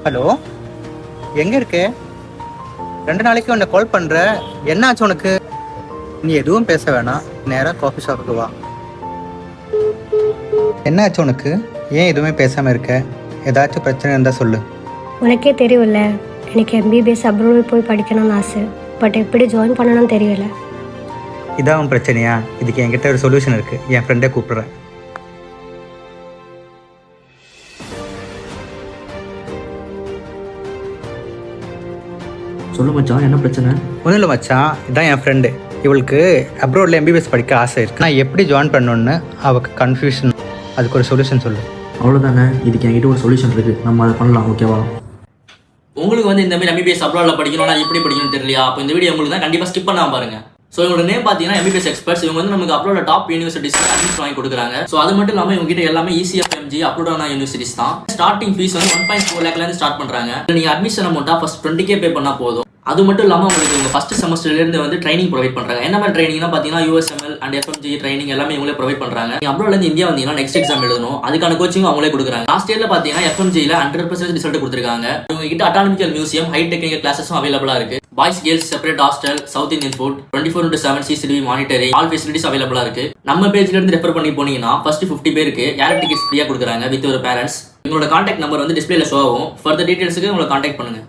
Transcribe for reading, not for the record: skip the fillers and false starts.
Hello, எங்க இருக்க? 2 நாளைக்கு உன்னை கால் பண்ற, என்ன ஆச்சு உனக்கு? நீ எதுவும் பேச வேணாம், நேரா காஃபி ஷாப்புக்கு வா. என்ன ஆச்சு உனக்கு? ஏன் எதுவுமே பேசாம இருக்க? ஏதாச்சும் பிரச்சனை இருந்தா சொல்லு. உனக்கே தெரியும்ல, எனக்கு எம்பிபிஎஸ் அப்ராட் போய் படிக்கணும்னு ஆசை. பட் எப்படி ஜாயின் பண்ணணும்னு தெரியல. இதான் உன் பிரச்சனையா? இதுக்கு என்கிட்ட ஒரு சொல்யூஷன் இருக்கு. என் ஃப்ரெண்டை கூப்பிடுறேன். சொல்லு மச்சான், என்ன பிரச்சனை? ஒன்றும் இல்லை மச்சான், இதான் என் ஃப்ரெண்டு. இவளுக்கு அப்ராடில் எம்பிபிஎஸ் படிக்க ஆசை இருக்கு. நான் எப்படி ஜாயின் பண்ணணுன்னு அவளுக்கு கன்ஃபியூஷன். அதுக்கு ஒரு சொல்யூஷன் சொல்லு. அவ்வளோதானே, இதுக்கு என்கிட்ட ஒரு சொல்யூஷன் இருக்குது, நம்ம அதை பண்ணலாம். ஓகேவா? உங்களுக்கு வந்து இந்த மாதிரி எம்பிபிஎஸ் அப்ராட்ல படிக்கணும்னா எப்படி படிக்கணும்னு தெரியலையா? அப்போ இந்த வீடியோ உங்களுக்கு தான் கண்டிப்பாக ஸ்கிப் பண்ணாம பாருங்க. ஸோ இவங்களோட நேம் பார்த்தீங்கன்னா எம்பிபிஎஸ் எக்ஸ்பர்ட்ஸ். இவங்க வந்து நமக்கு அப்ராட் டாப் யூனிவர்சிட்டிஸ் அட்மிஷன் வாங்கி கொடுக்குறாங்க. ஸோ அது மட்டும் இல்லாமல் இவங்க கிட்ட எல்லாமே ECFMG அப்ராடான யூனிவர்சிட்டிஸ் தான். ஸ்டார்டிங் ஃபீஸ் வந்து 1.4 லேக்லேருந்து ஸ்டார்ட் பண்ணுறாங்க. நீங்கள் அட்மிஷன் அமௌண்ட்டாக ஃபர்ஸ்ட் 20K பே பண்ணால் போதும். அது மட்டும் இல்லாமல் உங்களுக்கு உங்கள் ஃபர்ஸ்ட் செமஸ்டர்லேருந்து வந்து ட்ரைனிங் ப்ரொவைட் பண்ணுறாங்க. என்ன மாதிரி ட்ரைனிங்னா பார்த்தீங்கன்னா USML அண்ட் FMG ட்ரைனிங் எல்லாமே இவங்களே ப்ரொவைட் பண்ணுறாங்க. நீங்கள் அப்ராட்லேருந்து இந்தியா வந்தீங்கன்னா நெக்ஸ்ட் எக்ஸாம் எழுதணும். அதுக்கான கோச்சிங் அவங்களே கொடுக்குறாங்க. லாஸ்ட் இயர்ல பார்த்தீங்கன்னா FMGல 100% ரிசல்ட் கொடுத்துருக்காங்க. இவங்க கிட்ட அட்டானமிக்கல் மியூசியம், ஹை டெக்னிக்கல் கிளாஸஸும் அவைலபிளாக இருக்கு. Boys girls separate hostel, south Indian food, 24/7 CCTV monitoring, all facilities அவைலபிளாக இருக்கு. நம்ம பேஜ்ல இருந்து ரெஃபர் பண்ணி போனீங்கன்னா ஃபர்ஸ்ட் 50 பேருக்கு ஏர் டிக்கெட்ஸ் ஃப்ரீயாக கொடுக்குறாங்க வித் ஒரு பேரண்ட்ஸ். உங்களோட கான்டாக்ட் நம்பர் வந்து டிஸ்பிளேல ஷோ ஆகும். ஃபர்தர் டீடைல்ஸுக்கு உங்களை கான்டாக்ட் பண்ணுங்க.